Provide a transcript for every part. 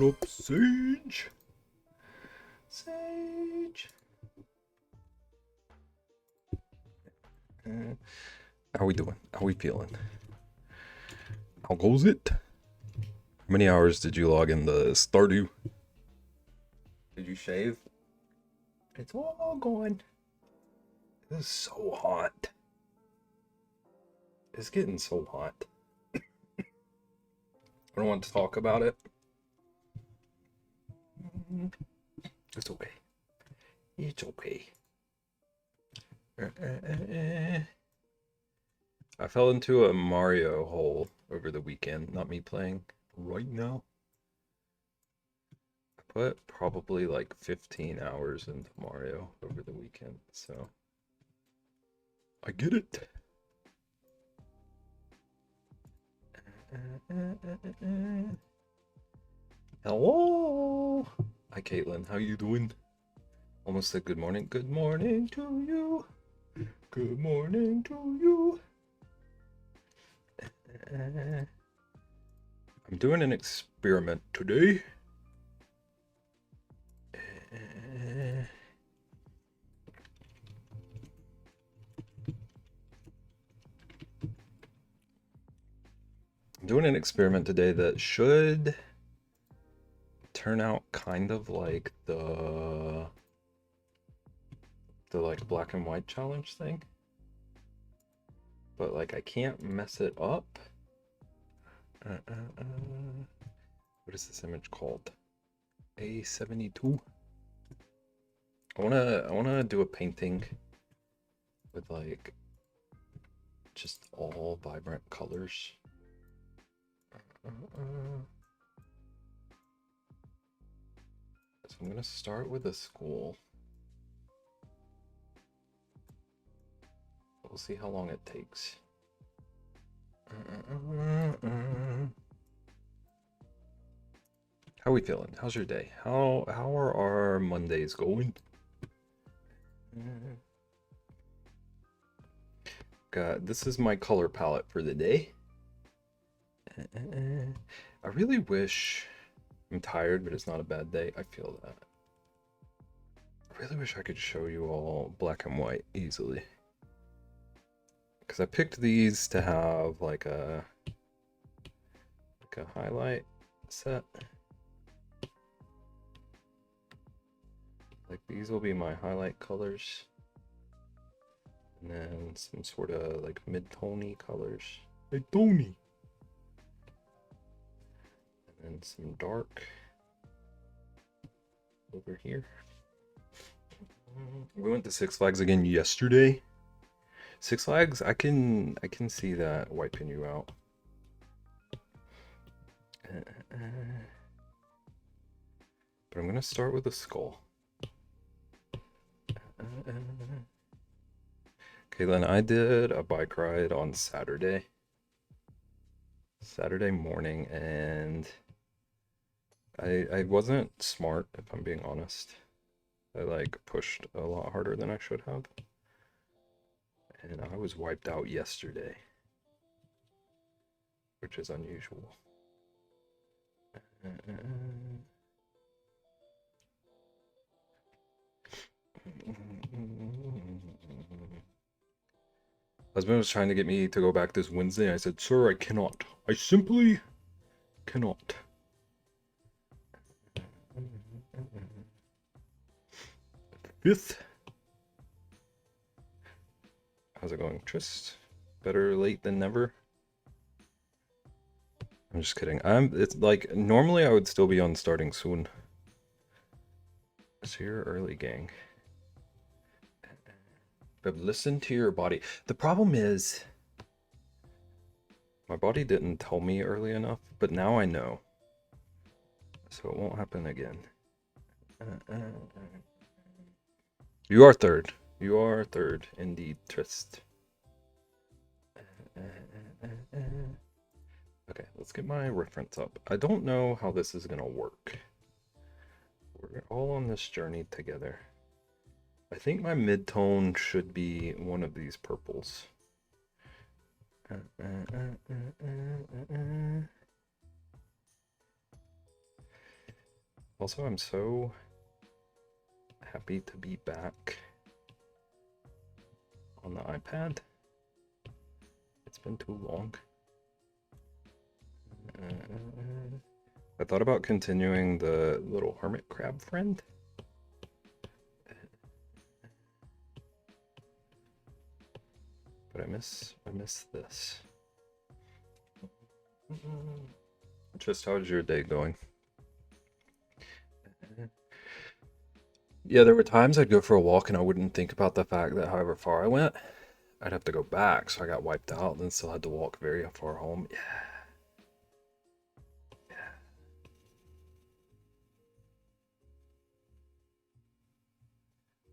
What up, Sage? Sage. How we doing? How we feeling? How goes it? How many hours did you log in the Stardew? Did you shave? It's all gone. It is so hot. It's getting so hot. I don't want to talk about it. It's okay. It's okay. I fell into a Mario hole over the weekend. Not me playing right now. I put probably like 15 hours into Mario over the weekend, so I get it. Hello. Hi, Caitlin. How you doing? Almost said good morning. Good morning to you. Good morning to you. I'm doing an experiment today. I'm doing an experiment today that should turn out kind of like the like black and white challenge thing, but like I can't mess it up. What is this image called? A72. I wanna do a painting with like just all vibrant colors. So I'm gonna start with a school. We'll see how long it takes. How we feeling? How's your day? How are our Mondays going? This is my color palette for the day. I really wish, I'm tired, but it's not a bad day. I feel that. I really wish I could show you all black and white easily. Because I picked these to have like a highlight set. Like these will be my highlight colors. And then some sort of like mid-tony colors. Mid-tony! And then some dark over here. We went to Six Flags again yesterday. Six Flags, I can see that wiping you out. But I'm gonna start with a skull. Caitlin, I did a bike ride on Saturday morning, and I wasn't smart, if I'm being honest. I like pushed a lot harder than I should have. And I was wiped out yesterday, which is unusual. Husband was trying to get me to go back this Wednesday. I said, sir, I cannot. I simply cannot. Fifth. How's it going, Trist? Better late than never. I'm just kidding. It's like, normally I would still be on starting soon. So you're early, gang. But listen to your body. The problem is, my body didn't tell me early enough, but now I know. So it won't happen again. You are third. You are third, indeed, Trist. Okay, let's get my reference up. I don't know how this is gonna work. We're all on this journey together. I think my mid-tone should be one of these purples. Also, I'm so happy to be back on the iPad. It's been too long. I thought about continuing the little hermit crab friend. But I miss this. Just how's your day going? Yeah, there were times I'd go for a walk and I wouldn't think about the fact that however far I went, I'd have to go back, so I got wiped out and then still had to walk very far home. Yeah.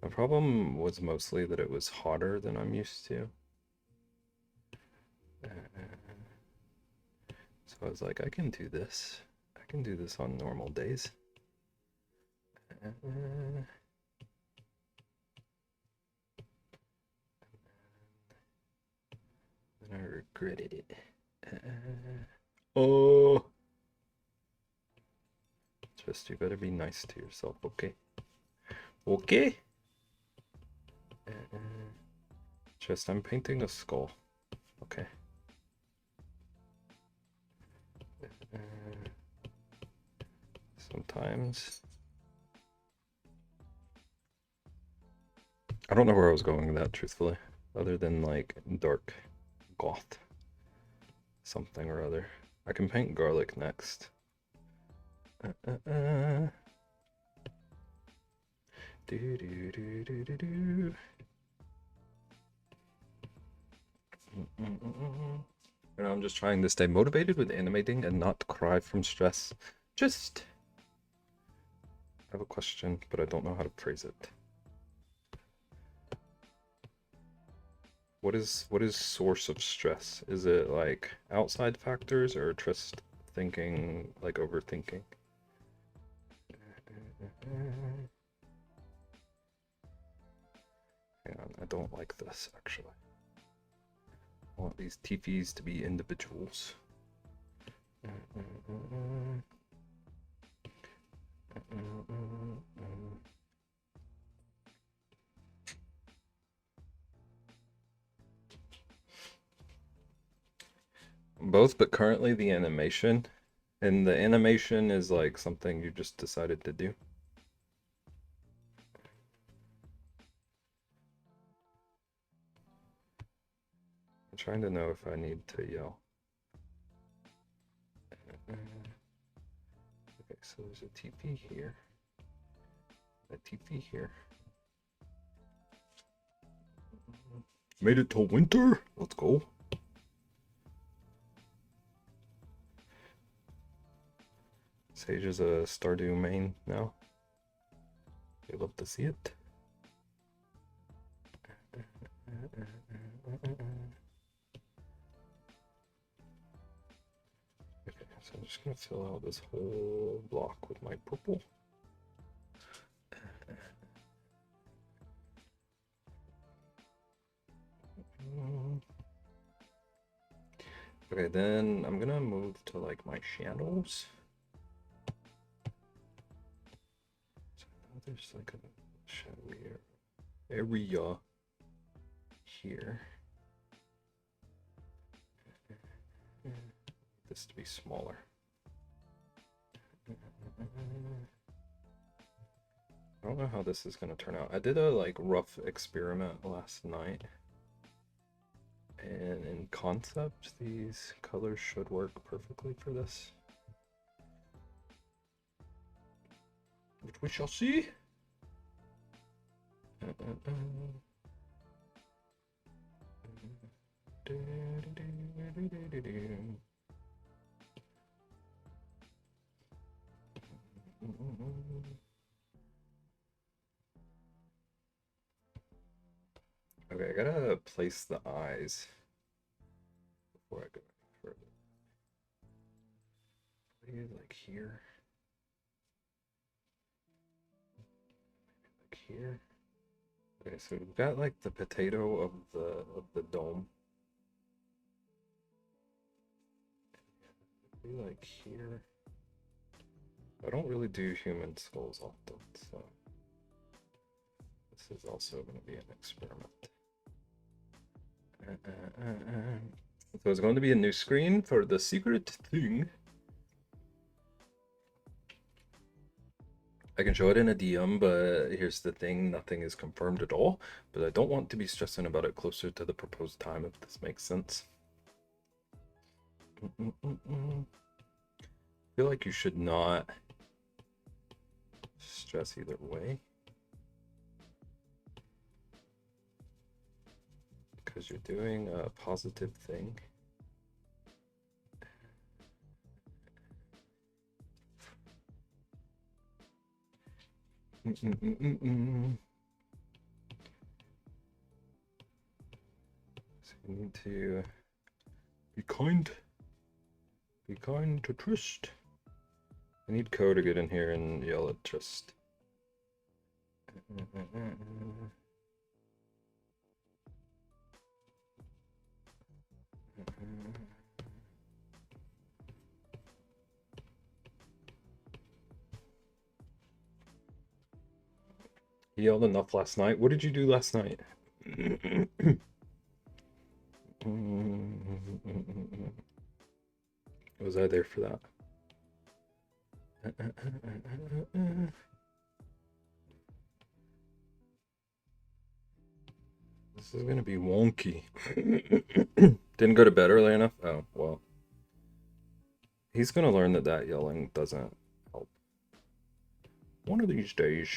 My problem was mostly that it was hotter than I'm used to. So I was like, I can do this. I can do this on normal days. Then I regretted it. Oh. Just you better be nice to yourself, okay? Okay? Just I'm painting a skull. Okay. Sometimes. I don't know where I was going with that, truthfully. Other than like dark goth. Something or other. I can paint garlic next. And I'm just trying to stay motivated with animating and not cry from stress. Just I have a question, but I don't know how to phrase it. What is source of stress? Is it like outside factors or just thinking, like overthinking? Hang on, I don't like this actually. I want these teepees to be individuals. Both, but currently the animation. And the animation is like something you just decided to do. I'm trying to know if I need to yell. Okay, so there's a TP here. A TP here. Made it till winter. Let's go. Sage is a Stardew main now. They love to see it. Okay, so I'm just gonna fill out this whole block with my purple. Okay, then I'm gonna move to like my shadows. So now there's like a shadowy area here. This to be smaller. I don't know how this is gonna turn out. I did a like rough experiment last night. And in concept, these colors should work perfectly for this. Which we shall see. Okay, I gotta place the eyes before I go further. Maybe like here. Like here. Okay, so we've got like the potato of the dome. Maybe like here. I don't really do human skulls often, so this is also going to be an experiment. So it's going to be a new screen for the secret thing. I can show it in a DM, but here's the thing, nothing is confirmed at all. But I don't want to be stressing about it closer to the proposed time, if this makes sense. I feel like you should not stress either way, because you're doing a positive thing. So you need to be kind. Be kind to Trist. I need Ko to get in here and yell at Trist. He yelled enough last night. What did you do last night? Was I there for that? This is gonna be wonky. Didn't go to bed early enough? Oh, well. He's gonna learn that that yelling doesn't help. One of these days.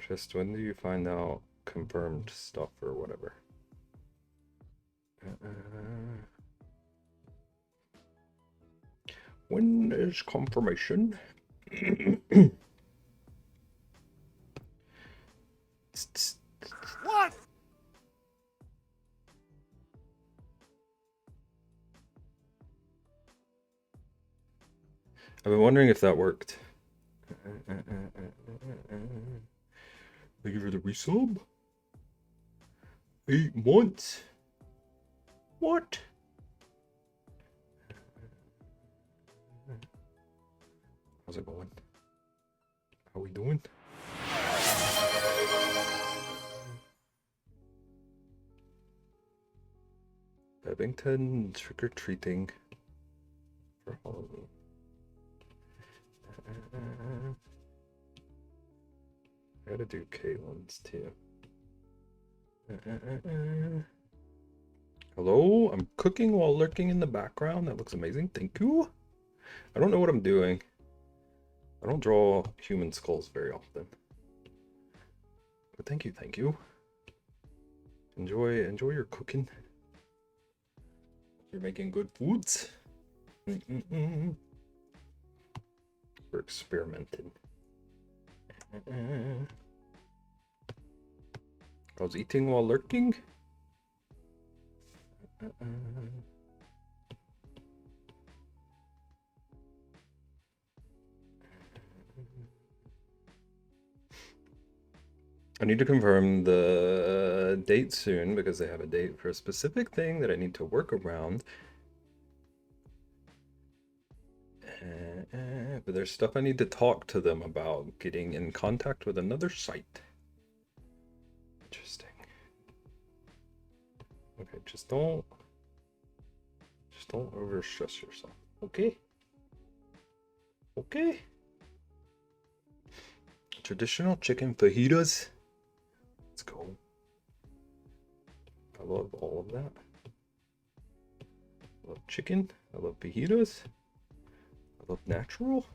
Just when do you find out confirmed stuff or whatever? When is confirmation? What? I've been wondering if that worked. Thank you for the resub. 8 months. What? How's it going? How we doing? Bevington trick-or-treating for Halloween. I gotta do Caitlin's too. Hello, I'm cooking while lurking in the background. That looks amazing. Thank you. I don't know what I'm doing. I don't draw human skulls very often. But thank you, thank you. Enjoy your cooking. You're making good foods. We're experimenting. I was eating while lurking. I need to confirm the date soon because they have a date for a specific thing that I need to work around. But there's stuff I need to talk to them about, getting in contact with another site. Interesting. Okay, just don't over stress yourself. Okay? Okay? Traditional chicken fajitas. Let's go. I love all of that. I love chicken. I love fajitas. I love natural.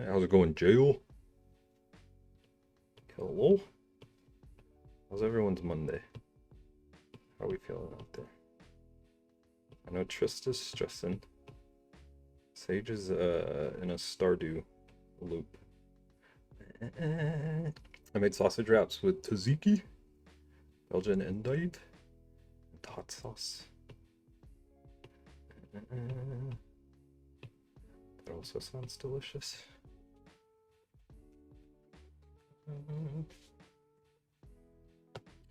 How's it going, jail? Hello? How's everyone's Monday? How are we feeling out there? I know Trist is stressing. Sage is in a Stardew loop. I made sausage wraps with tzatziki, Belgian endive, and hot sauce. That also sounds delicious.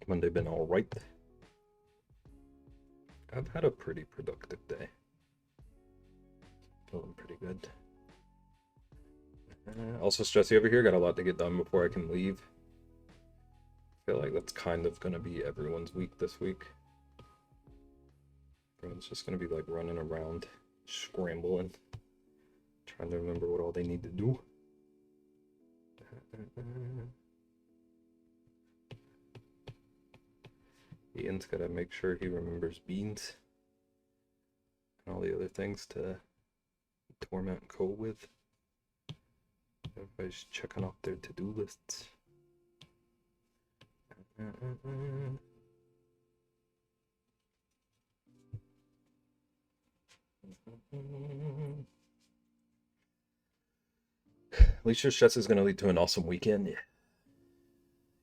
Monday been all right. I've had a pretty productive day. Feeling pretty good. Also stressy over here. Got a lot to get done before I can leave. I feel like that's kind of gonna be everyone's week this week. Everyone's just gonna be like running around, scrambling, trying to remember what all they need to do. Ian's gotta make sure he remembers beans and all the other things to torment Cole with. Everybody's checking off their to-do lists. At least your stress is going to lead to an awesome weekend.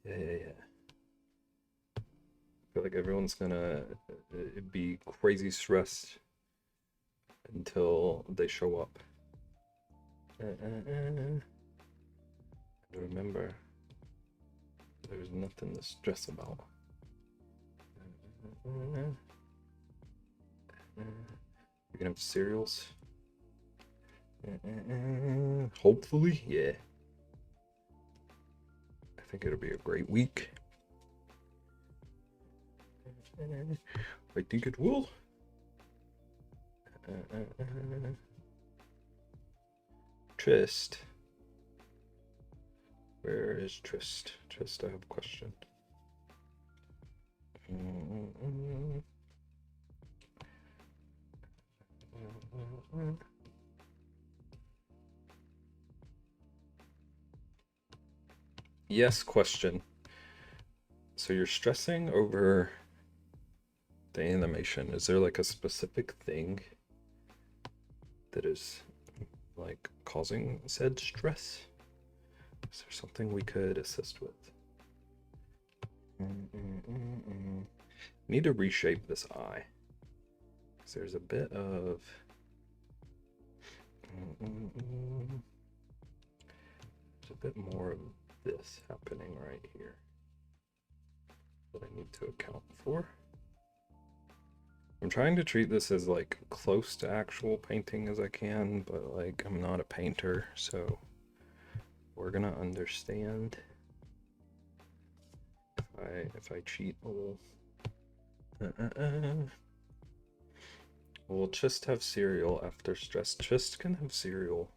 Yeah. I feel like everyone's going to be crazy stressed until they show up. Remember, there's nothing to stress about. You can have cereals. Hopefully, yeah. I think it'll be a great week. I think it will. Trist. Where is Trist? Trist, I have a question. Yes, question. So you're stressing over the animation. Is there like a specific thing that is like causing said stress? Is there something we could assist with? Need to reshape this eye. Because there's a bit of... There's a bit more of this happening right here that I need to account for. I'm trying to treat this as like close to actual painting as I can, but like I'm not a painter, so we're gonna understand if I cheat a little. We'll just have cereal after stress. Just can have cereal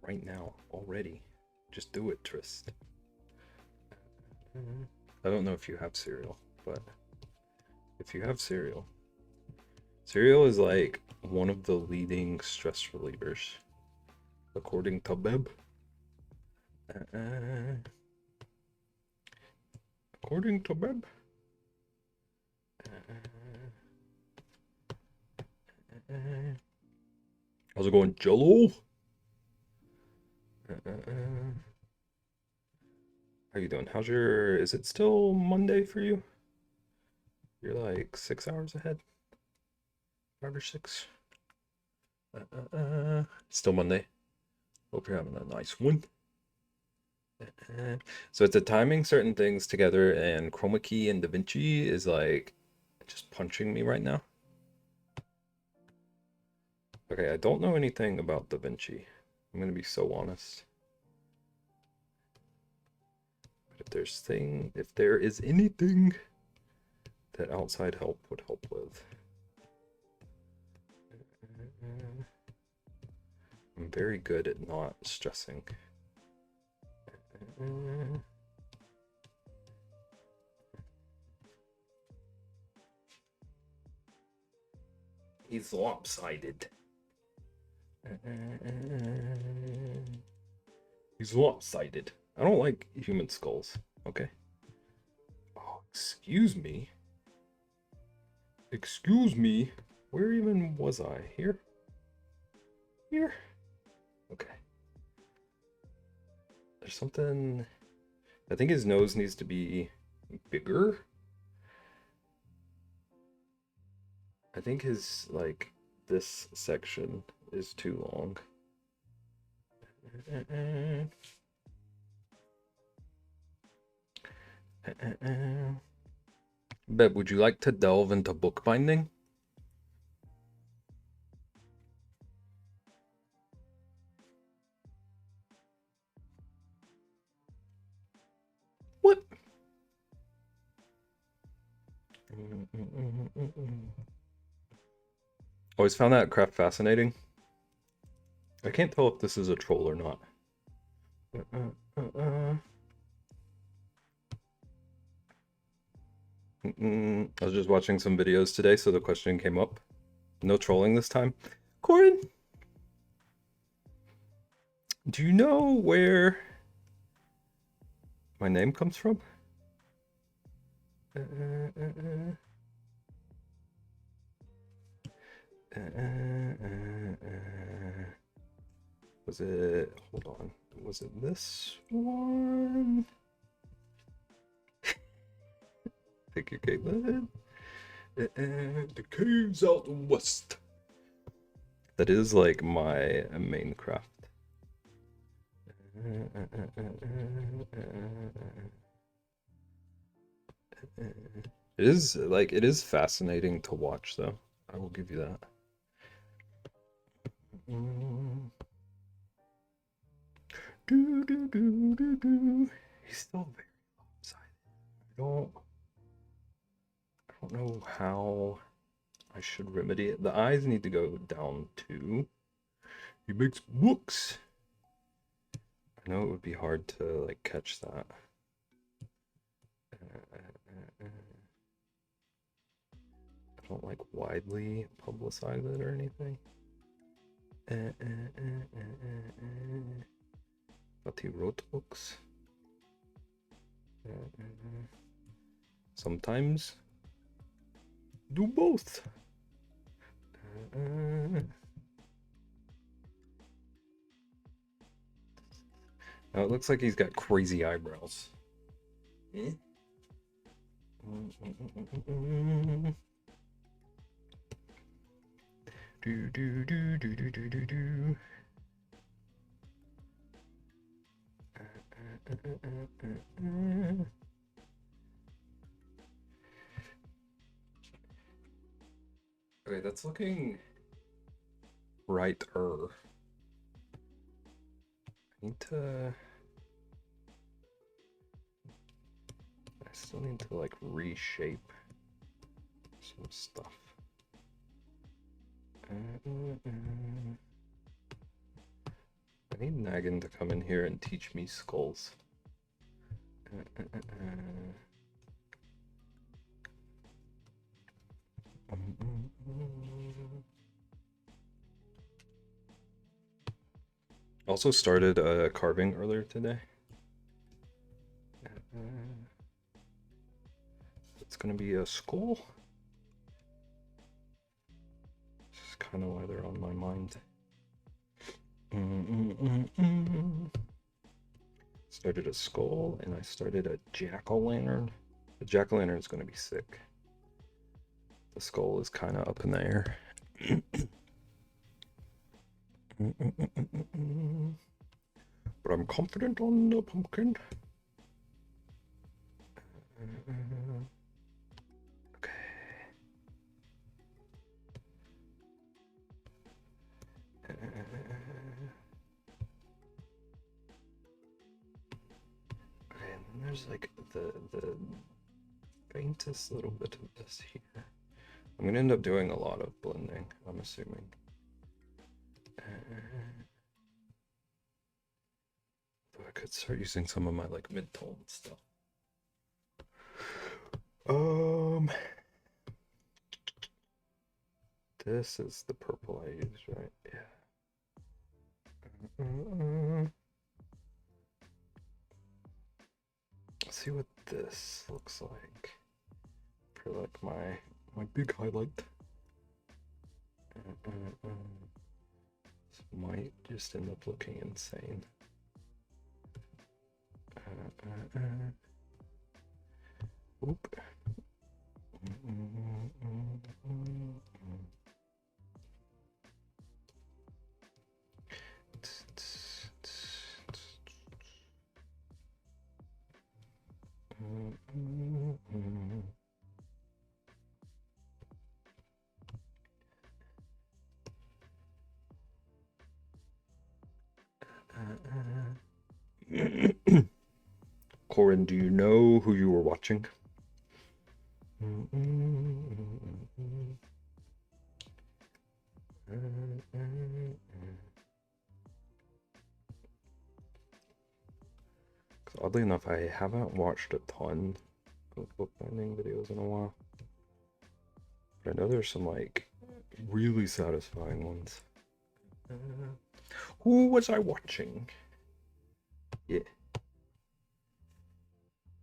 right now already. Just do it, Trist. I don't know if you have cereal, but if you have cereal, cereal is like one of the leading stress relievers, according to Beb. According to Beb. How's it going, Jello? How you doing? How's your... Is it still Monday for you? You're like 6 hours ahead? 5 or 6? Still Monday. Hope you're having a nice one. So it's a timing certain things together, and Chroma Key and DaVinci is like just punching me right now. Okay, I don't know anything about DaVinci. I'm gonna be so honest. But if there is anything that outside help would help with. I'm very good at not stressing. He's lopsided. He's lopsided. I don't like human skulls, okay? Oh, excuse me. Excuse me. Where even was I? Here? Here? Okay. There's something... I think his nose needs to be bigger. I think his, like, this section is too long. Beb, would you like to delve into bookbinding? What? Always found that craft fascinating. I can't tell if this is a troll or not. I was just watching some videos today, so the question came up. No trolling this time. Corin, do you know where my name comes from? Was it, hold on, was it this one? Thank you, Caitlin. The caves out west. That is like my main craft. It is like, it is fascinating to watch though. I will give you that. He's still very lopsided. I don't know how I should remedy it. The eyes need to go down too. He makes books. I know it would be hard to like catch that. I don't like widely publicize it or anything. But he wrote books. Sometimes do both. Now it looks like he's got crazy eyebrows. Do do do do do do do do. Okay, that's looking brighter. I need to. I still need to like reshape some stuff. I need Naggin to come in here and teach me skulls. Also started carving earlier today. It's gonna be a skull. This is kind of why they're on my mind. Started a skull and I started a jack-o'-lantern. The jack-o'-lantern is gonna be sick. The skull is kind of up in the air. But I'm confident on the pumpkin. Okay. Okay, and then there's like the faintest little bit of this here. I'm gonna end up doing a lot of blending, I'm assuming. Though I could start using some of my like mid-tone stuff. This is the purple I used, right? Yeah. Let's see what this looks like for like my big highlight. This might just end up looking insane. Oop. Corin, do you know who you were watching? Oddly enough, I haven't watched a ton of bookbinding videos in a while. But I know there's some like really satisfying ones. Who was I watching? Yeah.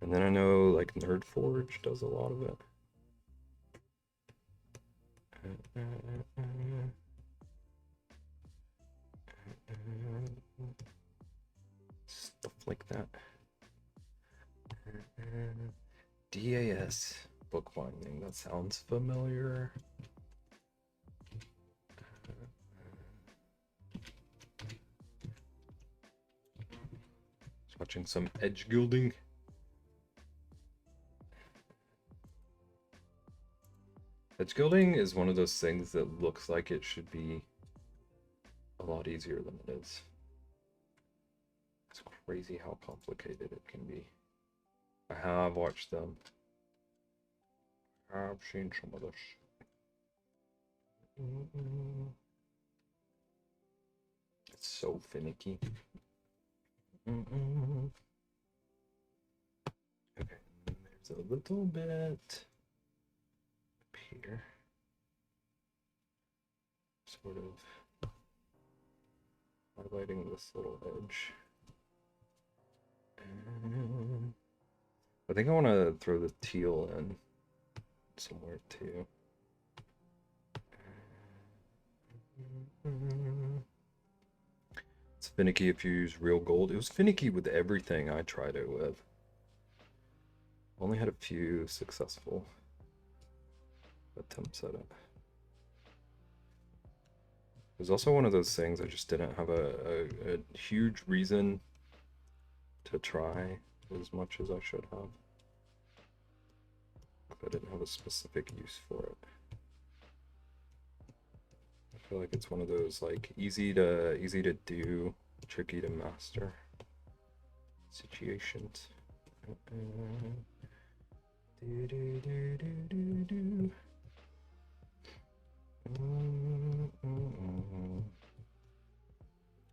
And then I know like Nerdforge does a lot of it. Stuff like that. DAS bookbinding, that sounds familiar. Just watching some edge gilding. Edge gilding is one of those things that looks like it should be a lot easier than it is. It's crazy how complicated it can be. I have watched them. I've seen some of this. It's so finicky. Okay, there's a little bit up here. Sort of highlighting this little edge. And I think I want to throw the teal in somewhere too. It's finicky if you use real gold. It was finicky with everything I tried it with. Only had a few successful attempts at it. It was also one of those things I just didn't have a huge reason to try as much as I should have. I didn't have a specific use for it. I feel like it's one of those like easy to do, tricky to master situations.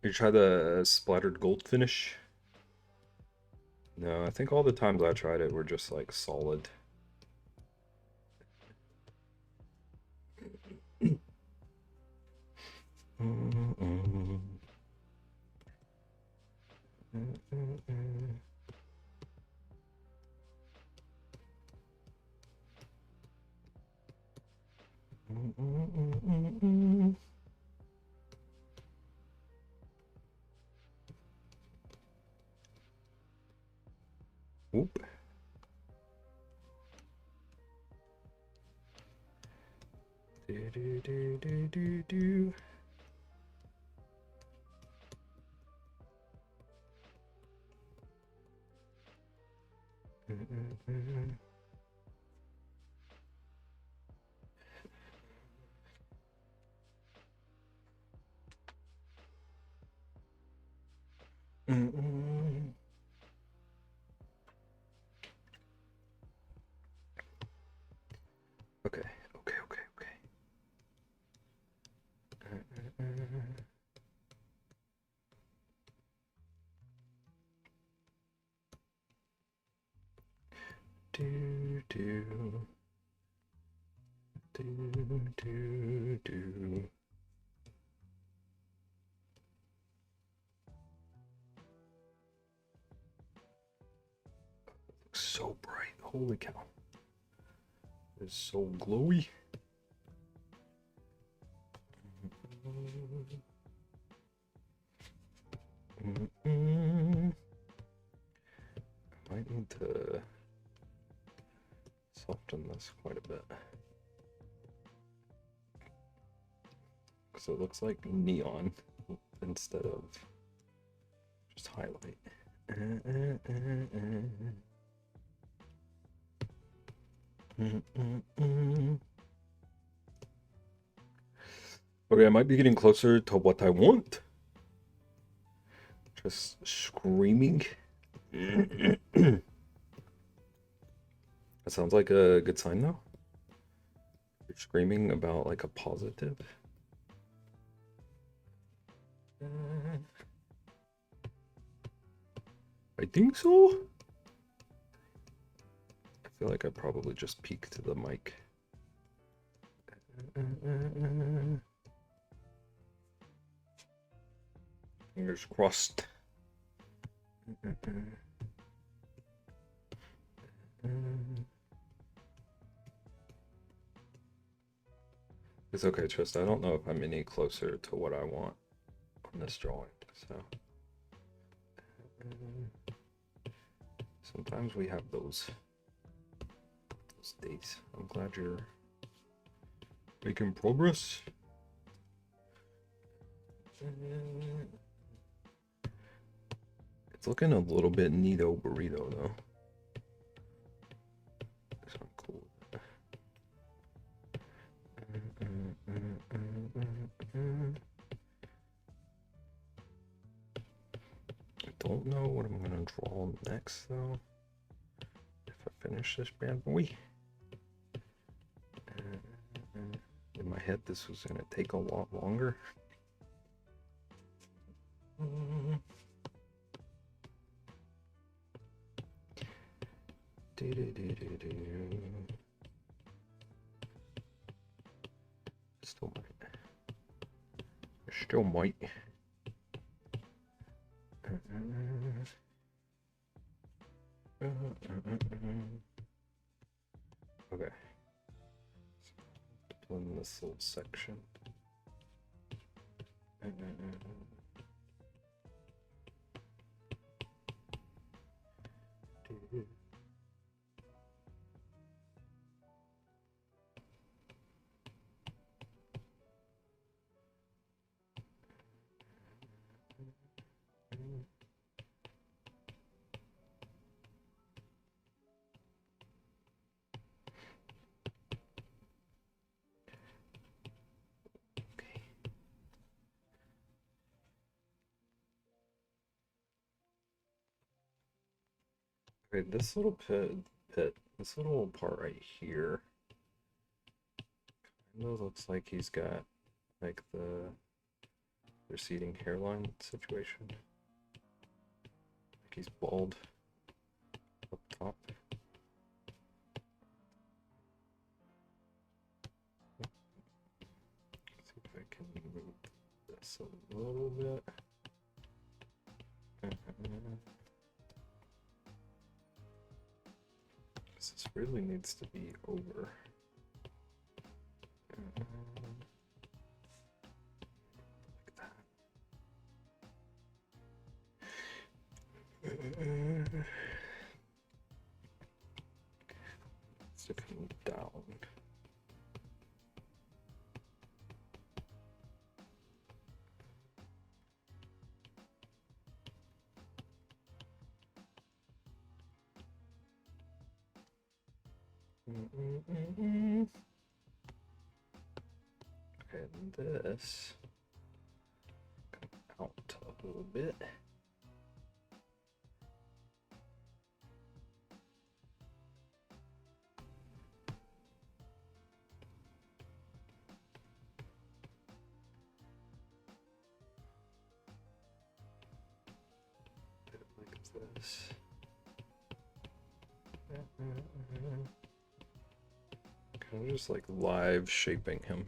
You try the splattered gold finish? No, I think all the times I tried it were just like solid. Whoop. Do. Okay. Do. Looks so bright. Holy cow. It's so glowy. I might need to soften this quite a bit. Because it looks like neon instead of just highlight. Okay, I might be getting closer to what I want. Just screaming. That sounds like a good sign, though. You're screaming about like a positive. I think so. I feel like I probably just peeked the mic. Fingers crossed. It's okay, Trist. I don't know if I'm any closer to what I want on this drawing, so sometimes we have those days. I'm glad you're making progress. It's looking a little bit neato burrito though. So I'm cool with that. I don't know what I'm gonna draw next though. If I finish this bad boy. In my head, this was gonna take a lot longer. Still might. Still might. Okay. In this little section. Okay, this little this little part right here, kind of looks like he's got like the receding hairline situation. Like he's bald up top. Let's see if I can move this a little bit. This really needs to be over. Like that. Needs to come down. And this come out a little bit. Like this. Kind of just like live shaping him.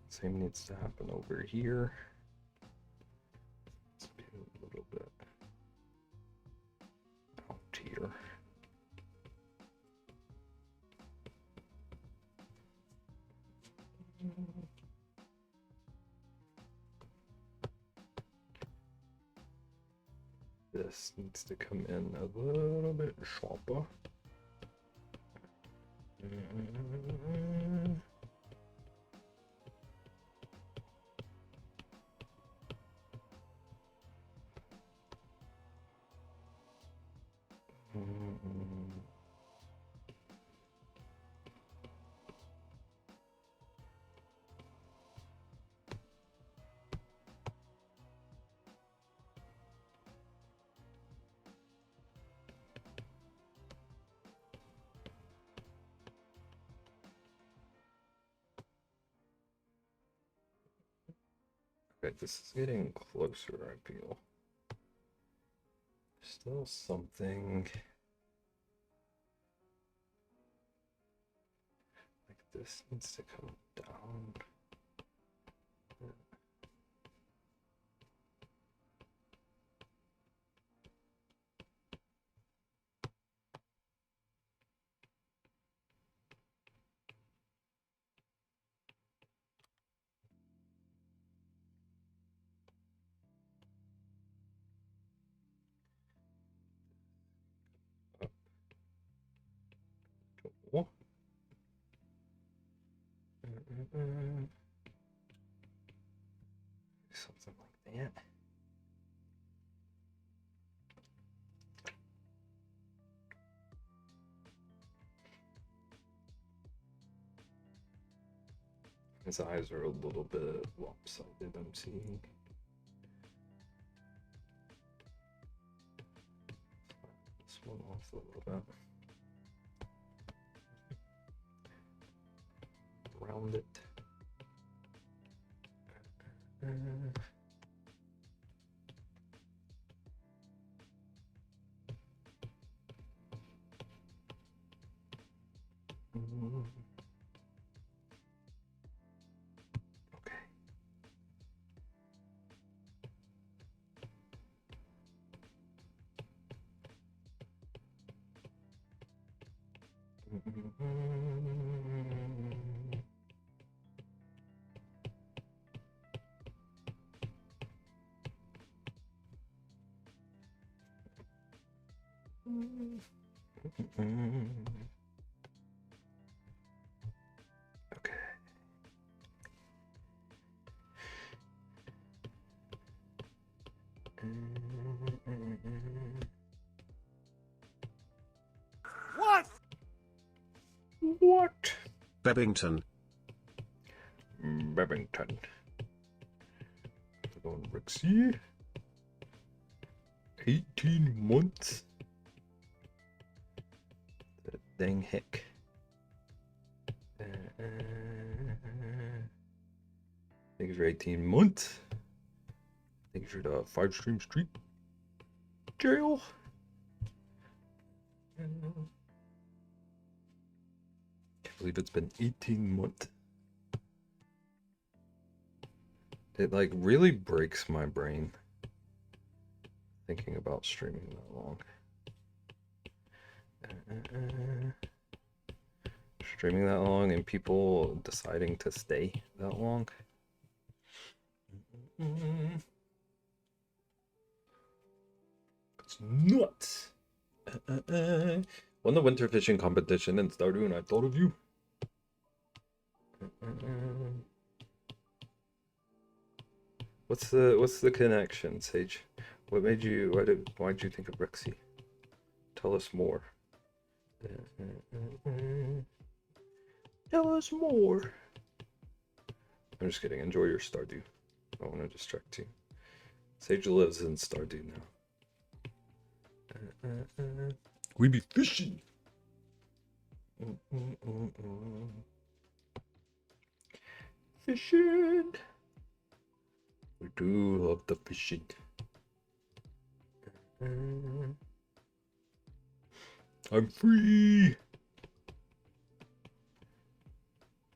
Same needs to happen over here. Let's do a little bit out here. This needs to come in a little bit sharper. Okay, this is getting closer, I feel. Still something like this needs to come down. Cool. Something like that. His eyes are a little bit lopsided, I'm seeing. This one off a little bit. Round it. Okay. Okay. What? What? Bebington. Bebington. We're going Rixie. 18 months. That dang heck. Thanks for 18 months. Thanks for the 5 Stream Street jail. Can't believe it's been 18 months. It like really breaks my brain thinking about streaming that long. Streaming that long and people deciding to stay that long. It's nuts. Won the winter fishing competition in Stardew and I thought of you. What's the connection, Sage? What made you why'd you think of Rexy? Tell us more. Tell us more. I'm just kidding. Enjoy your Stardew. I don't want to distract you. Sage lives in Stardew now. We be fishing. Fishing. We do love the fishing. I'm free.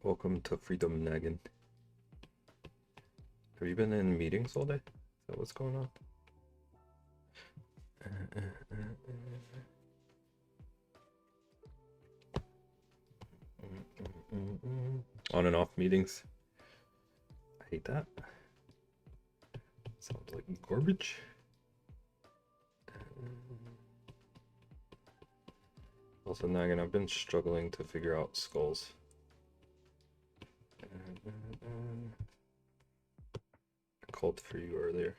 Welcome to Freedom Naggin. Have you been in meetings all day? Is that what's going on? On and off meetings. I hate that. Sounds like garbage. Also, Naggin, I've been struggling to figure out skulls. I called for you earlier.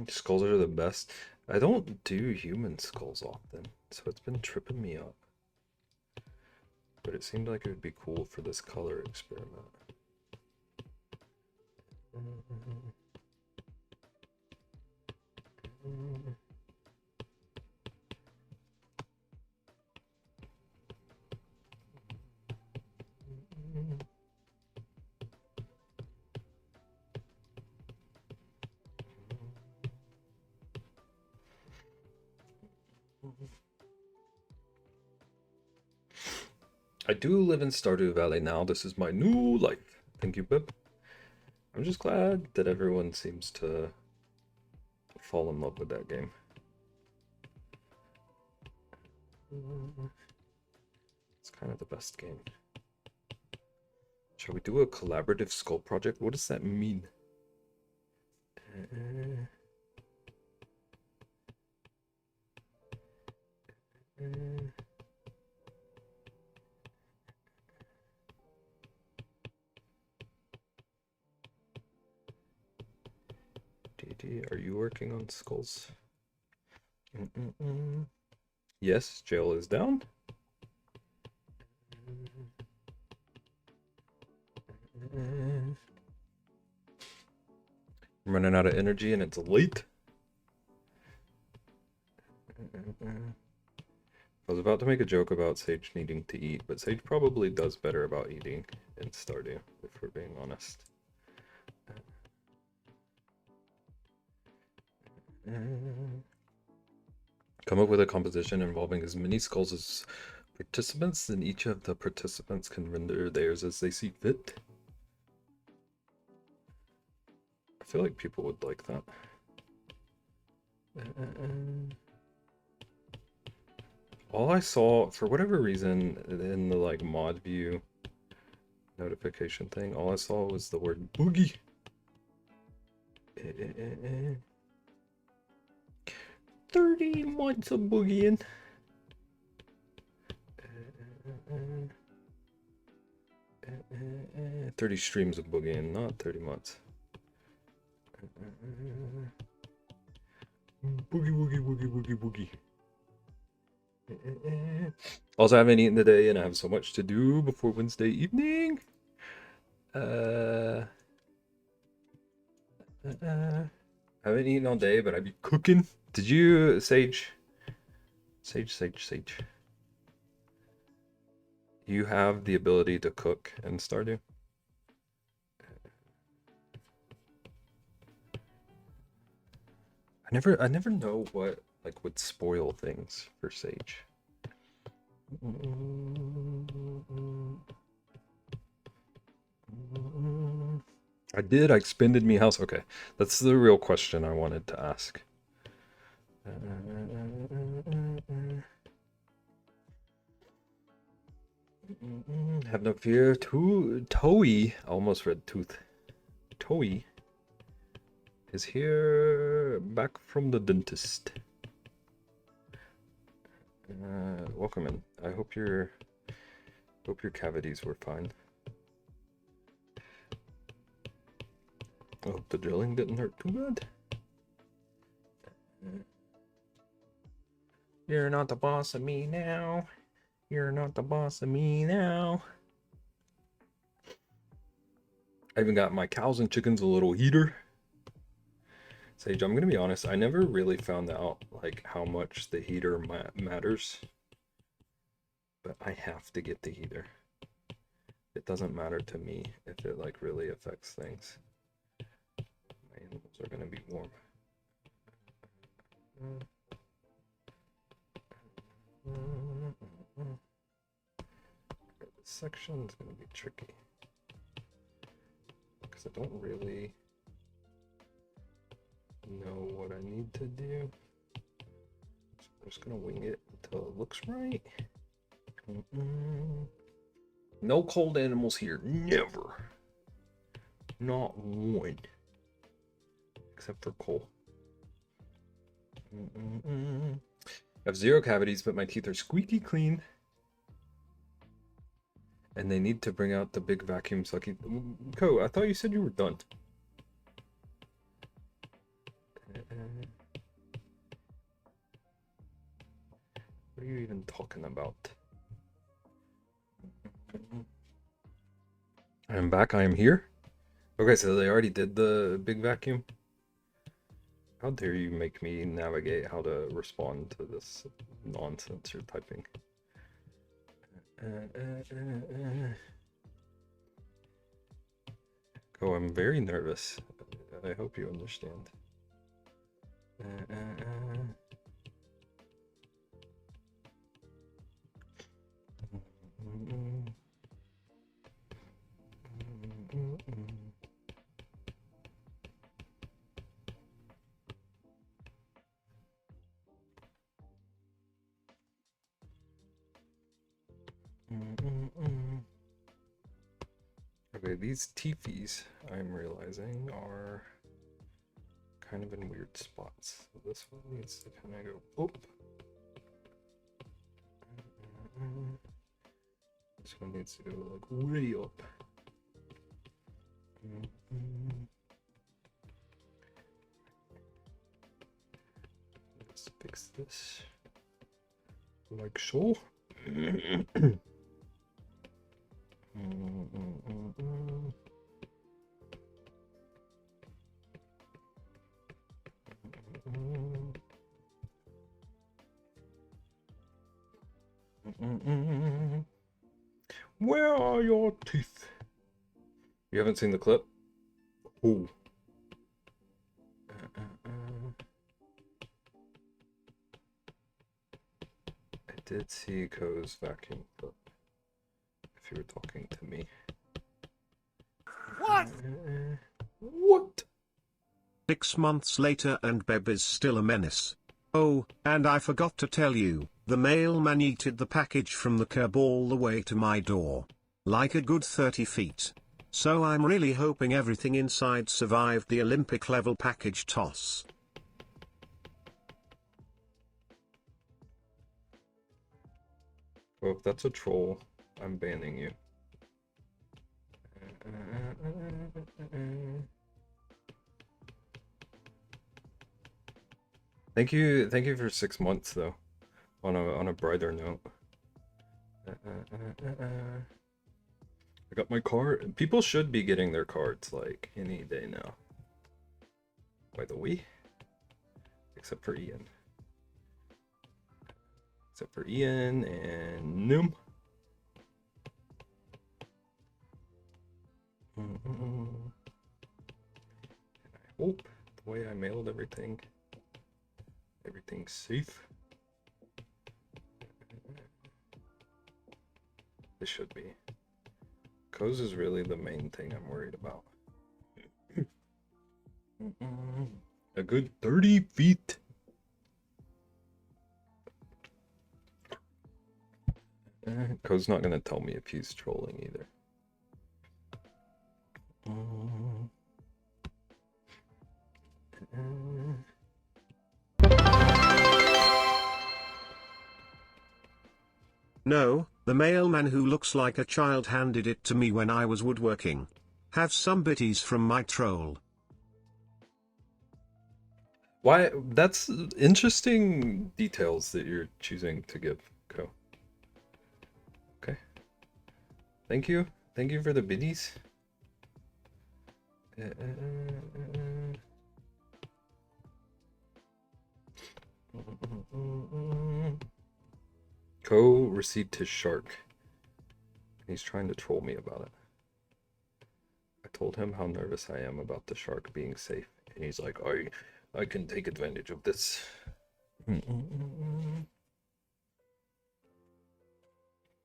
Skulls are the best. I don't do human skulls often, so it's been tripping me up. But it seemed like it would be cool for this color experiment. I do live in Stardew Valley now. This is my new life. Thank you, Bib. I'm just glad that everyone seems to fall in love with that game. It's kind of the best game. Shall we do a collaborative skull project? What does that mean? DD, are you working on skulls? Yes, jail is down. I'm running out of energy and it's late. I was about to make a joke about Sage needing to eat, but Sage probably does better about eating in Stardew, if we're being honest. Come up with a composition involving as many skulls as participants, then each of the participants can render theirs as they see fit. I feel like people would like that. All I saw, for whatever reason, in the like mod view notification thing, all I saw was the word boogie. 30 months of boogieing. 30 streams of boogieing, not 30 months. Boogie, boogie, boogie, boogie, boogie. Also, I haven't eaten today, and I have so much to do before Wednesday evening. I haven't eaten all day, but I'd be cooking. Did you, Sage? Sage. You have the ability to cook in Stardew? I never know what like would spoil things for Sage. I expanded me house. Okay, that's the real question I wanted to ask. Have no fear. Toei, almost read tooth. Toei is here, back from the dentist. Welcome in. I hope your cavities were fine. I hope the drilling didn't hurt too bad. You're not the boss of me now. You're not the boss of me now. I even got my cows and chickens a little heater. Sage, I'm gonna be honest, I never really found out like how much the heater matters. But I have to get the heater. It doesn't matter to me if it like really affects things. My animals are gonna be warm. This section is gonna be tricky because I don't really know what I need to do. So I'm just gonna wing it until it looks right. No cold animals here, never. Not one. Except for Cole. I have 0 cavities, but my teeth are squeaky clean. And they need to bring out the big vacuum sucking. Ko, I thought you said you were done. What are you even talking about? I'm back. I am here. Okay, so they already did the big vacuum. How dare you make me navigate how to respond to this nonsense you're typing? Oh, I'm very nervous. I hope you understand. Okay, these teepees, I'm realizing, are kind of in weird spots. So this one needs to kind of go up. This one needs to go like way up. Let's fix this like so. Where are your teeth? You haven't seen the clip? Ooh. I did see Ko's vacuum clip. If you were talking to me. What? What? 6 months later and Beb is still a menace. Oh, and I forgot to tell you, the mailman yeeted the package from the curb all the way to my door. Like a good 30 feet. So I'm really hoping everything inside survived the Olympic level package toss. Well, if that's a troll, I'm banning you. Thank you for 6 months though. On a brighter note. I got my card. People should be getting their cards like any day now. By the way. Except for Ian. Except for Ian and Noom. And I hope the way I mailed everything's safe. This should be. Ko's is really the main thing I'm worried about. A good 30 feet. Ko's not gonna tell me if he's trolling either. No, the mailman who looks like a child handed it to me when I was woodworking. Have some bitties from my troll. Why? That's interesting details that you're choosing to give, Ko. Okay. Thank you. Thank you for the biddies. Ko received his shark. He's trying to troll me about it. I told him how nervous I am about the shark being safe, and he's like, I can take advantage of this.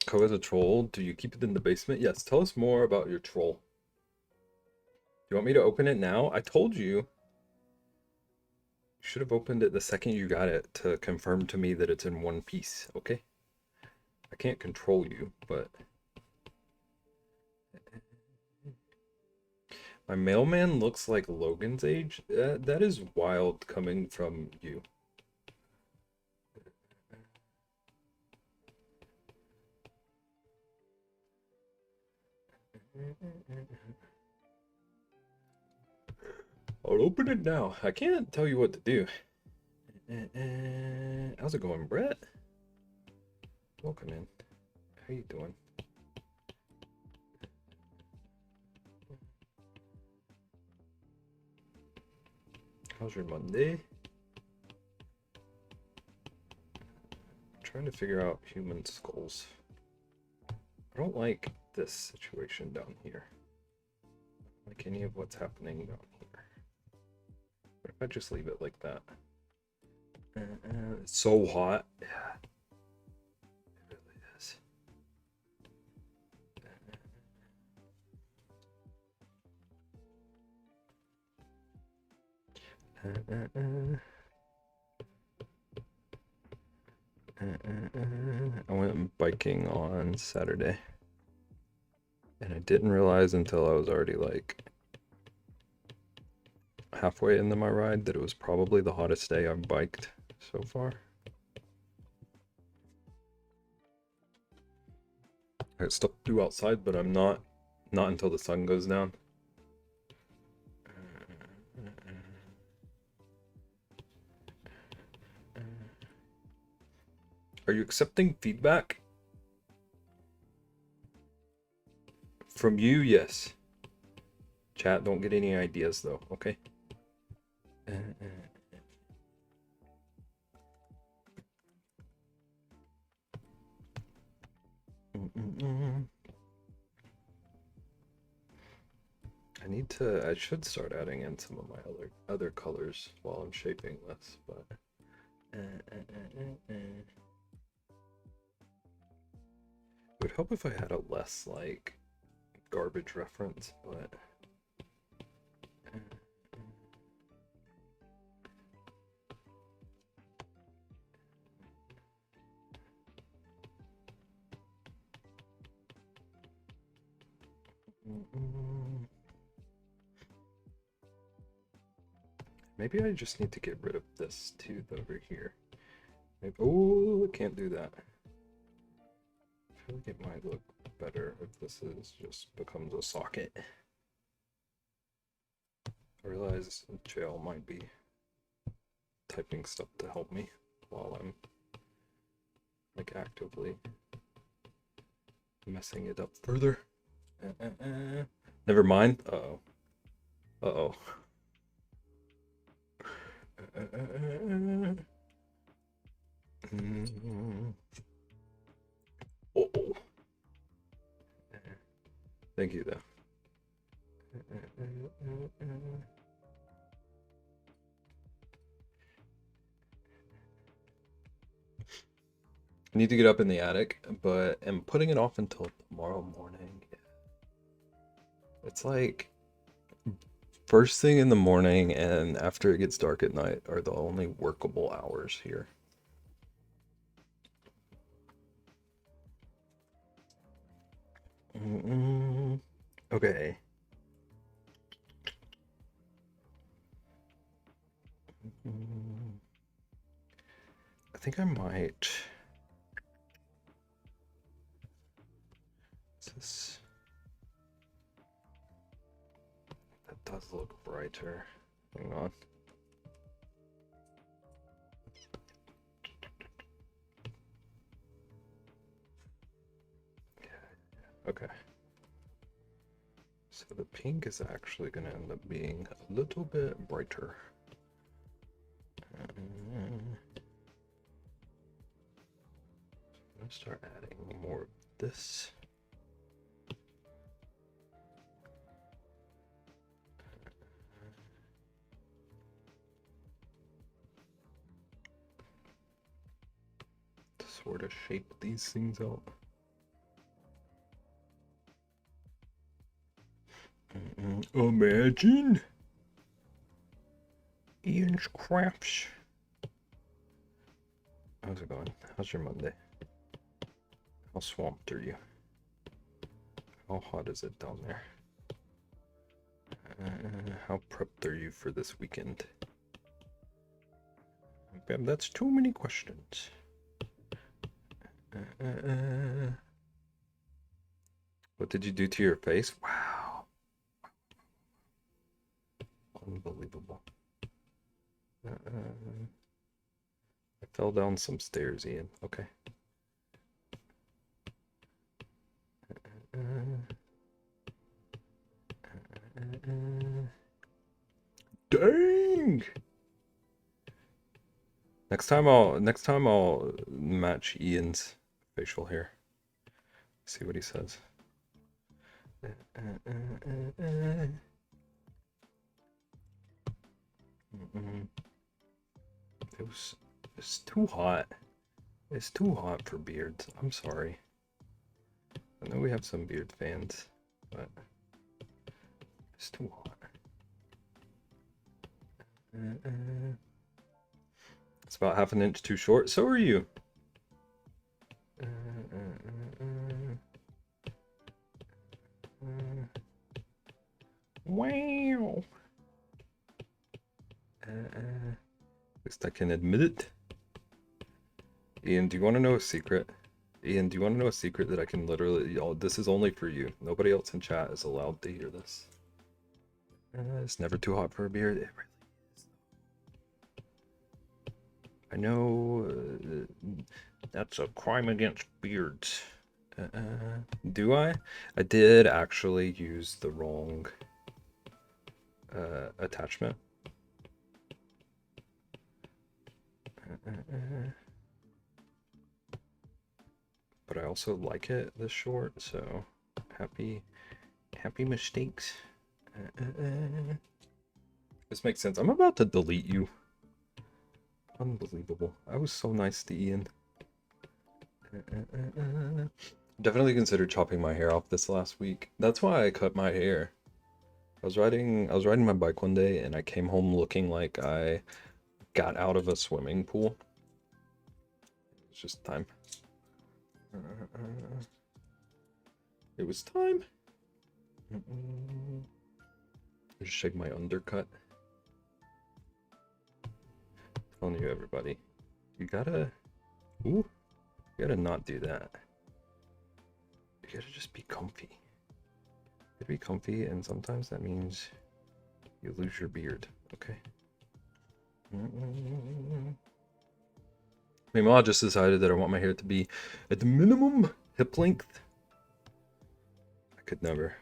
Ko is a troll. Do you keep it in the basement? Yes. Tell us more about your troll. Do you want me to open it now? I told you. You should have opened it the second you got it to confirm to me that it's in one piece, okay? I can't control you, but... My mailman looks like Logan's age. That is wild coming from you. I'll open it now. I can't tell you what to do. How's it going, Brett? Welcome in. How you doing? How's your Monday? I'm trying to figure out human skulls. I don't like this situation down here. Like any of what's happening down here. What if I just leave it like that? It's so hot. Yeah. It really is. I went biking on Saturday. And I didn't realize until I was already like halfway into my ride that it was probably the hottest day I've biked so far. I got stuff to do outside, but I'm not until the sun goes down. Are you accepting feedback? From you, yes. Chat, don't get any ideas though, okay? I should start adding in some of my other colors while I'm shaping this, but it would help if I had a less like garbage reference, but maybe I just need to get rid of this tooth over here. Maybe, oh, I can't do that. I feel like it might look better if this just becomes a socket. I realize jail might be typing stuff to help me while I'm like actively messing it up further. Never mind. Uh-oh. Uh-oh. Oh. Thank you, though. I need to get up in the attic, but I'm putting it off until tomorrow morning. It's like first thing in the morning and after it gets dark at night are the only workable hours here. Okay. I think I might. This that does look brighter. Hang on. Okay. So the pink is actually going to end up being a little bit brighter. I'm going to start adding more of this. To sort of shape these things out. Imagine Ian's crafts. How's it going? How's your Monday? How swamped are you? How hot is it down there? How prepped are you for this weekend? That's too many questions. What did you do to your face? Wow. Unbelievable. I fell down some stairs, Ian. Okay. Dang! Next time I'll match Ian's facial hair. See what he says. It's too hot. It's too hot for beards. I'm sorry. I know we have some beard fans, but it's too hot. It's about half an inch too short. So are you. Wow. At least I can admit it. Ian, do you want to know a secret? Ian, do you want to know a secret that I can literally... Oh, this is only for you. Nobody else in chat is allowed to hear this. It's never too hot for a beard. It really is. I know that's a crime against beards. Do I? I did actually use the wrong attachment. But I also like it this short, so happy mistakes. This makes sense. I'm about to delete you. Unbelievable. I was so nice to Ian. Definitely considered chopping my hair off this last week. That's why I cut my hair. I was riding my bike one day and I came home looking like I got out of a swimming pool. It's just time. It was time. Just shake my undercut. Telling you, everybody, you gotta not do that. You gotta just be comfy. You gotta be comfy, and sometimes that means you lose your beard. Okay. My mom just decided that I want my hair to be at the minimum hip length. I could never.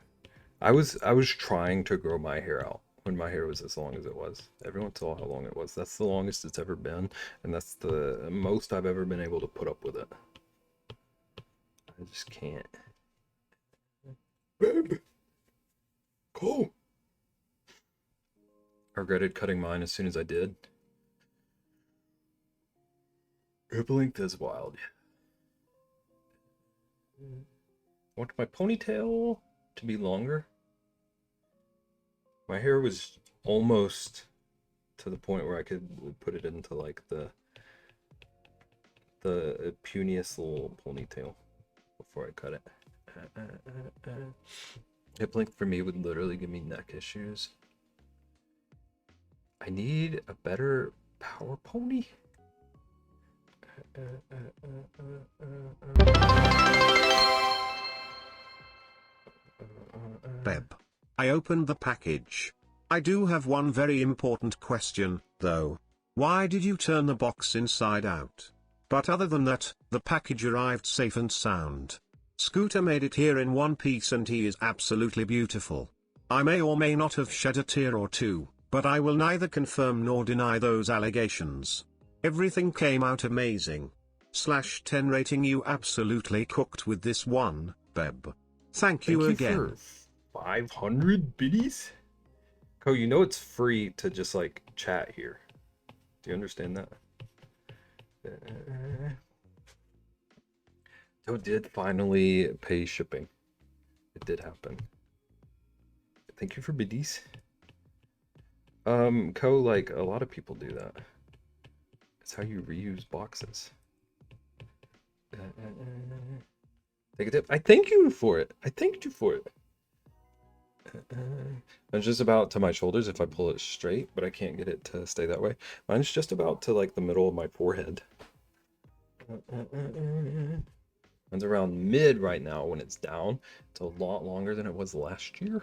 I was trying to grow my hair out when my hair was as long as it was. Everyone saw how long it was. That's the longest it's ever been, and that's the most I've ever been able to put up with it. I just can't. Babe! Cool! I regretted cutting mine as soon as I did. Hip length is wild. I want my ponytail to be longer. My hair was almost to the point where I could put it into like the puniest little ponytail before I cut it. Hip length for me would literally give me neck issues. I need a better power pony. Beb, I opened the package. I do have one very important question, though. Why did you turn the box inside out? But other than that, the package arrived safe and sound. Scooter made it here in one piece and he is absolutely beautiful. I may or may not have shed a tear or two, but I will neither confirm nor deny those allegations. Everything came out amazing. /10 rating, you absolutely cooked with this one, Beb. Thank you again. For 500 biddies? Co, you know it's free to just like chat here. Do you understand that? Joe did finally pay shipping. It did happen. Thank you for biddies. Co, like a lot of people do that. It's how you reuse boxes. Take a dip. I thank you for it. I thanked you for it. It's just about to my shoulders if I pull it straight, but I can't get it to stay that way. Mine's just about to like the middle of my forehead. Mine's around mid right now when it's down. It's a lot longer than it was last year.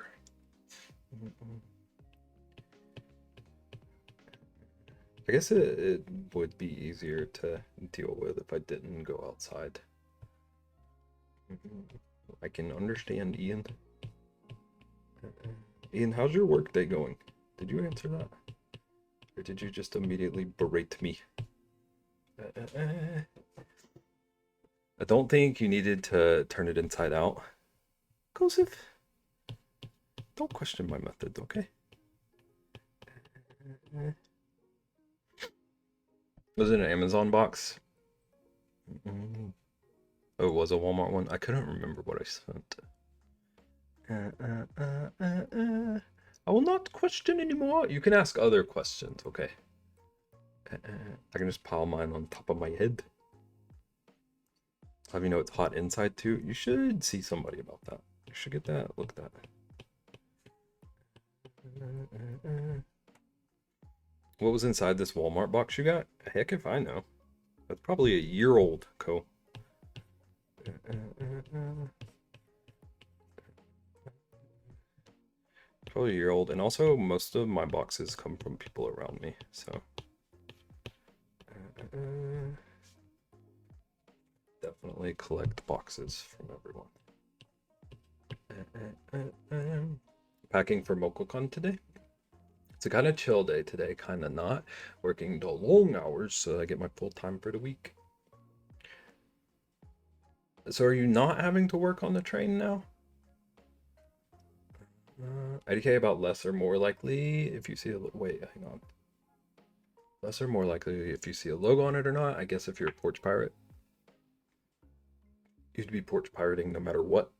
I guess it would be easier to deal with if I didn't go outside. I can understand, Ian. Ian, how's your work day going? Did you answer that? Or did you just immediately berate me? I don't think you needed to turn it inside out. Joseph, don't question my method, okay? Was it an Amazon box? Oh, it was a Walmart one? I couldn't remember what I sent. I will not question anymore. You can ask other questions, okay? I can just pile mine on top of my head. Have you know it's hot inside too? You should see somebody about that. You should get that looked at. What was inside this Walmart box you got? Heck if I know. That's probably a year old, Co. Probably a year old, and also most of my boxes come from people around me, so definitely collect boxes from everyone. Packing for MocoCon today. It's a kind of chill day today, kind of not. Working the long hours so I get my full time for the week. So are you not having to work on the train now? IDK about less or more likely if you see a... Wait, hang on. Less or more likely if you see a logo on it or not. I guess if you're a porch pirate. You'd be porch pirating no matter what.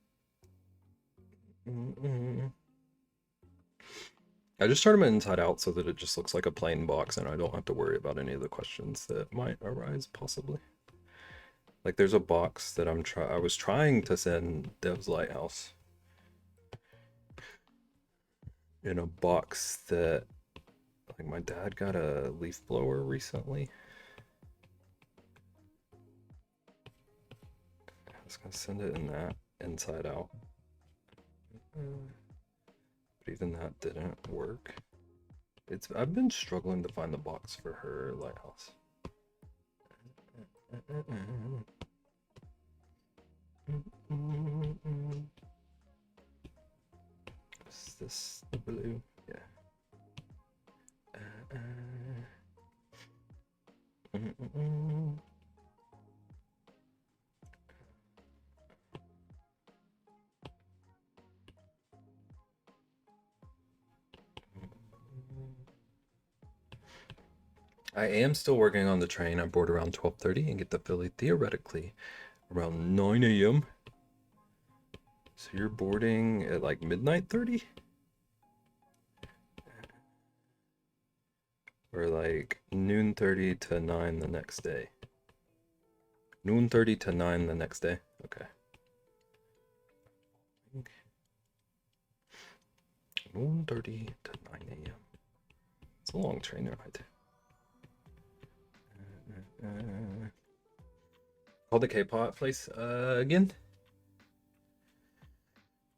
I just turned them inside out so that it just looks like a plain box and I don't have to worry about any of the questions that might arise possibly. Like there's a box that I was trying to send Dev's Lighthouse in a box that, like, my dad got a leaf blower recently. I was gonna send it in that inside out, but even that didn't work. I've been struggling to find the box for her lighthouse. Is this the blue? Yeah. I am still working on the train. I board around 12:30 and get to Philly theoretically around 9 a.m. So you're boarding at like midnight 30? Or like noon 30 to 9 the next day? Noon 30 to 9 the next day? Okay. Noon 30 to 9 a.m. It's a long train ride. Call the K-pop place again?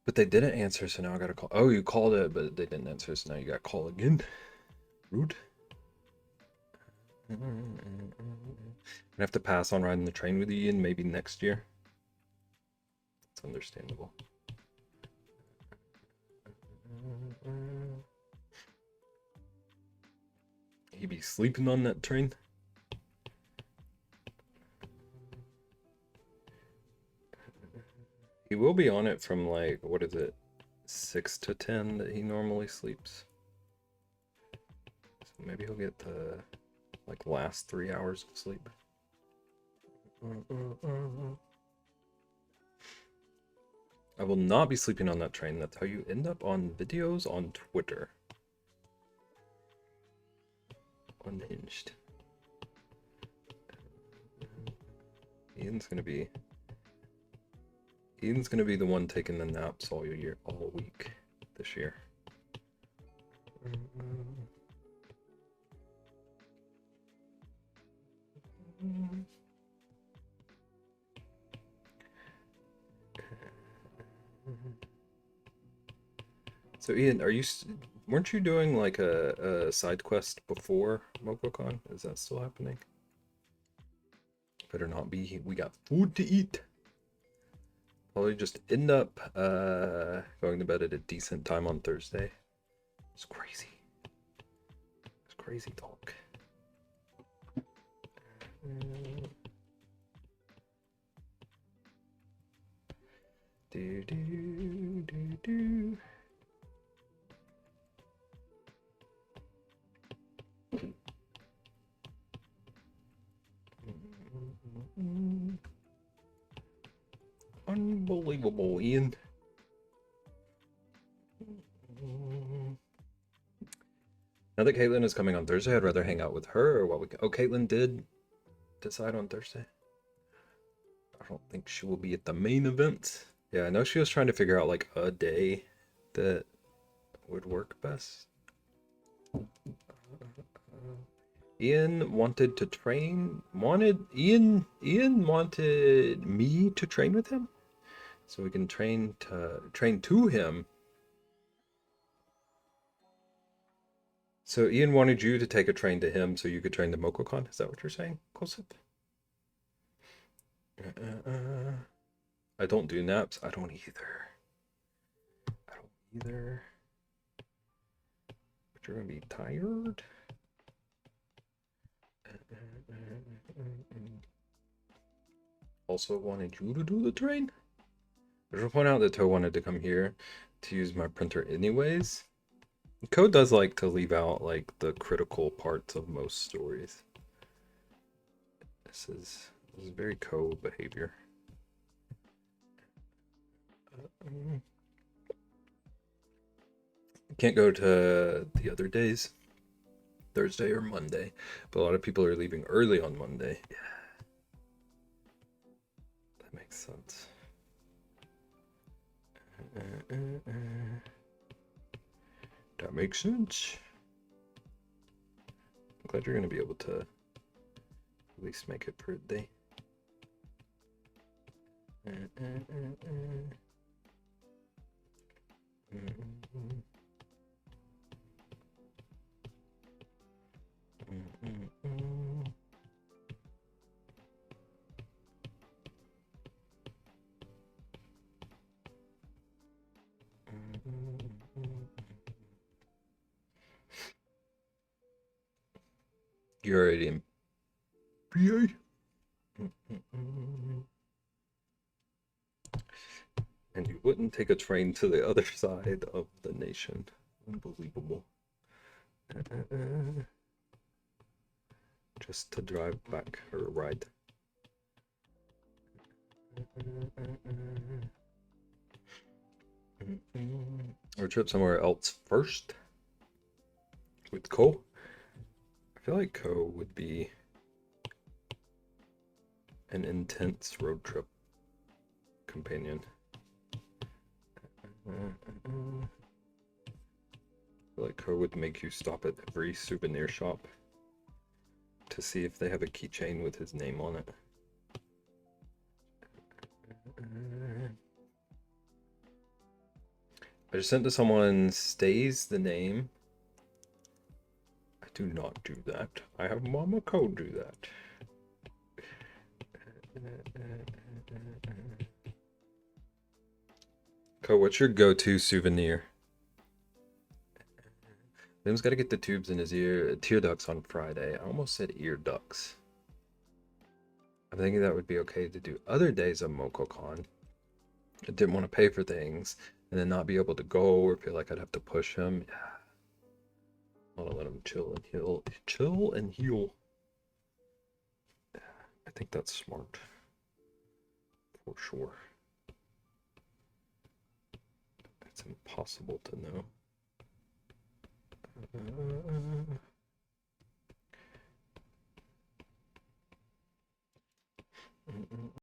But they didn't answer, so now I gotta call. Oh, you called it, but they didn't answer, so now you gotta call again. Rude. I'm gonna have to pass on riding the train with you, Ian, maybe next year. It's understandable. He be sleeping on that train? He will be on it from like, what is it, 6 to 10 that he normally sleeps. So maybe he'll get the like last 3 hours of sleep. I will not be sleeping on that train. That's how you end up on videos on Twitter. Unhinged. Ian's gonna be the one taking the naps all week this year. So Ian, weren't you doing like a side quest before MocoCon? Is that still happening? Better not be. We got food to eat. Probably just end up going to bed at a decent time on Thursday It's crazy. It's crazy talk. Do do do do. Unbelievable, Ian. Now that Caitlin is coming on Thursday, I'd rather hang out with her or what we. Oh, Caitlin did decide on Thursday. I don't think she will be at the main event. Yeah, I know she was trying to figure out like a day that would work best. Ian wanted to train. Ian wanted me to train with him, so we can train to him. So Ian wanted you to take a train to him so you could train to MokoCon. Is that what you're saying, Kosip? I don't do naps. I don't either. But you're gonna be tired. Also wanted you to do the train. I should point out that Toe wanted to come here to use my printer anyways. Code does like to leave out like the critical parts of most stories. This is very code behavior. Can't go to the other days, Thursday or Monday, but a lot of people are leaving early on Monday. Yeah, that makes sense. That makes sense. I'm glad you're going to be able to at least make it for a day. You're already in PA. And you wouldn't take a train to the other side of the nation. Unbelievable. Just to drive back or ride. Or trip somewhere else first with Ko. I feel like Ko would be an intense road trip companion. I feel like Ko would make you stop at every souvenir shop to see if they have a keychain with his name on it. I just sent to someone stays the name. I do not do that. I have Mama Ko do that. Ko, what's your go-to souvenir? Liam's got to get the tubes in his ear. Tear ducts on Friday. I almost said ear ducts. I'm thinking that would be okay to do other days of MokoCon. I didn't want to pay for things and then not be able to go or feel like I'd have to push him. Yeah. I want to let him chill and heal. Chill and heal. I think that's smart. For sure. It's impossible to know.